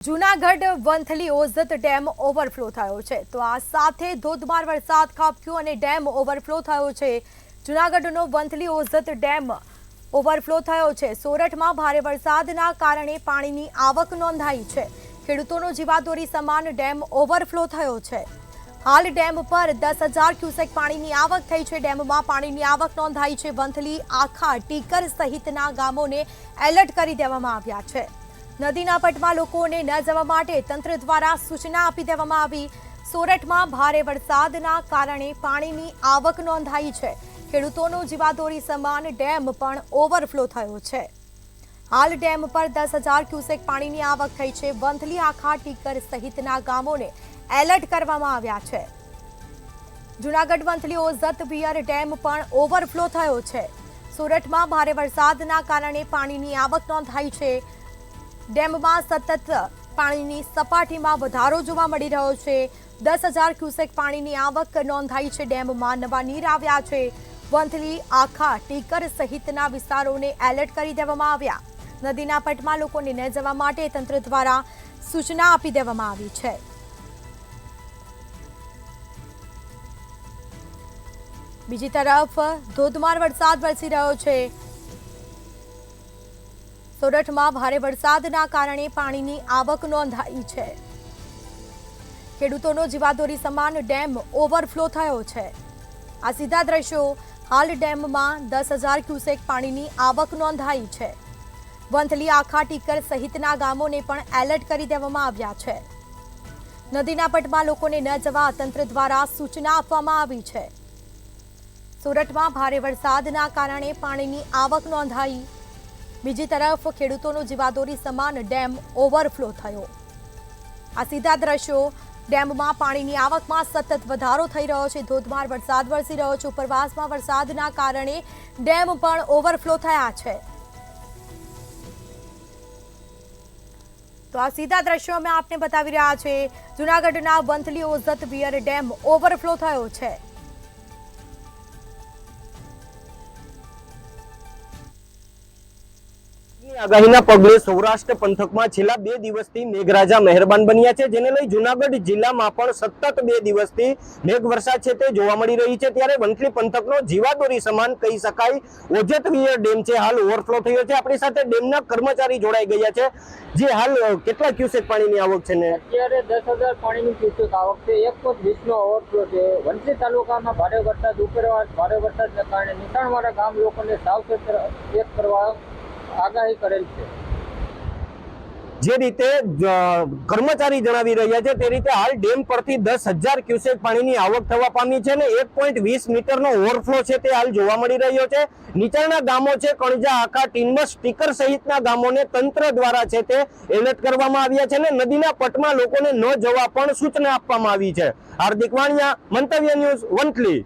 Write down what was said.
Junagadh Vanthali Ozat dam overflow થયો છે તો આ સાથે ધોધમાર વરસાદ ખાબક્યો અને ડેમ ઓવરફ્લો થયો છે। જૂનાગઢનો વંથલી ઓઝત ડેમ ઓવરફ્લો થયો છે। સોરઠમાં ભારે વરસાદના કારણે પાણીની આવક નોંધાઈ છે। ખેડૂતોનો જીવાદોરી સમાન ડેમ ઓવરફ્લો થયો છે। હાલ ડેમ પર 10,000 ક્યુસેક પાણીની આવક થઈ છે। ડેમમાં પાણીની આવક નોંધાઈ છે। વંથલી, આખા, ટીકર સહિતના ગામોને એલર્ટ કરી દેવામાં આવ્યા છે। નદીના પટમાં લોકોને ન જવા માટે તંત્ર દ્વારા સૂચના આપી દેવામાં આવી। સોરઠમાં ભારે વરસાદના કારણે પાણીની આવક નોંધાઈ છે। ખેડૂતોનો જીવાદોરી સમાન ડેમ પણ ઓવરફ્લો થયો છે। હાલ ડેમ પર 10,000 ક્યુસેક પાણીની આવક થઈ છે। વંથલી, આખા, ટીકર સહિતના ગામોને એલર્ટ કરવામાં આવ્યા છે। જૂનાગઢ વંથલી ઓઝત વિયર ડેમ પણ ઓવરફ્લો થયો છે। સોરઠમાં ભારે વરસાદના કારણે પાણીની આવક નોંધાઈ છે। ડેમમાં સતત પાણીની સપાટીમાં વધારો જોવા મળી રહ્યો છે। 10,000 ક્યુસેક પાણીની આવક નોંધાઈ છે। ડેમમાં નવા નીર આવ્યા છે। વંથલી, આખા, ટીકર સહિતના વિસ્તારોને એલર્ટ કરી દેવામાં આવ્યા। નદીના પટમાં લોકોને ન જવા માટે તંત્ર દ્વારા સૂચના આપી દેવામાં આવી છે। બીજી તરફ ધોધમાર વરસાદ વરસી રહ્યો છે। સોરઠમાં ભારે વરસાદના કારણે પાણીની આવક નોંધાઈ છે। ખેડૂતોનો જીવાદોરી સમાન ડેમ ઓવરફ્લો થયો છે। આ સીધા દ્રશ્યો। હાલ ડેમમાં 10,000 ક્યુસેક પાણીની આવક નોંધાઈ છે। વંથલી, આખા, ટીકર સહિતના ગામોને પણ એલર્ટ કરી દેવામાં આવ્યા છે। નદીના પટમાં લોકોને ન જવા તંત્ર દ્વારા સૂચના આપવામાં આવી છે। સોરઠમાં ભારે વરસાદના કારણે પાણીની આવક નોંધાઈ। બીજી તરફ ખેડૂતોનો જીવાદોરી સમાન ડેમ ઓવરફ્લો થયો। આ સીધા દ્રશ્યો। ડેમમાં પાણીની આવકમાં સતત વધારો થઈ રહ્યો છે। ધોધમાર વરસાદ વરસી રહ્યો છે। ઉપરવાસમાં વરસાદના કારણે ડેમ પણ ઓવરફ્લો થયા છે। તો આ સીધા દ્રશ્યો અમે આપને બતાવી રહ્યા છે। જૂનાગઢના Vanthali Ozat wear dam overflow થયો છે। આગાહીના પગલે સૌરાષ્ટ્ર પંથકમાં છેલ્લા 2 દિવસથી મેઘરાજા મહેરબાન બન્યા છે, જેને લઈ જૂનાગઢ જિલ્લામાં પણ સતત 2 દિવસથી મેઘવર્ષા છે તે જોવા મળી રહી છે। ત્યારે વંથલી પંથકનો જીવાદોરી સમાન કહી શકાય ઓઝત વિયર ડેમ છે હાલ ઓવરફ્લો થયો છે। આપણી સાથે ડેમના કર્મચારી જોડાઈ ગયા છે। જે હાલ કેટલા ક્યુસેક પાણીની આવક છે ને? અત્યારે 10,000 પાણીની ક્યુસેક આવક છે। 1.20 નો ઓવરફ્લો છે। વંથલી તાલુકામાં ભારે વરસાદ ઉપરવાસ ભારે વરસાદને કારણે નીચાણવાળા ગામ લોકોને સાવચેત કરવા આગાહી કરેલ છે। જે રીતે કર્મચારી જણાવી રહ્યા છે તે રીતે હાલ ડેમ પરથી 10,000 ક્યુસેક પાણીની આવક થવા પામી છે ને 1.20 મીટરનો ઓવરફ્લો છે તે હાલ જોવા મળી રહ્યો છે। નીચાણના ગામો છે કણજા, આખા, ટીનબસ, ટીકર સહિતના ગામોને તંત્ર દ્વારા છે તે એલર્ટ કરવામાં આવ્યા છે ને નદીના પટમાં લોકોને ન જવા પણ સૂચના આપવામાં આવી છે। હાર્દિક વાણિયા, મંતવ્ય ન્યૂઝ, વંથલી।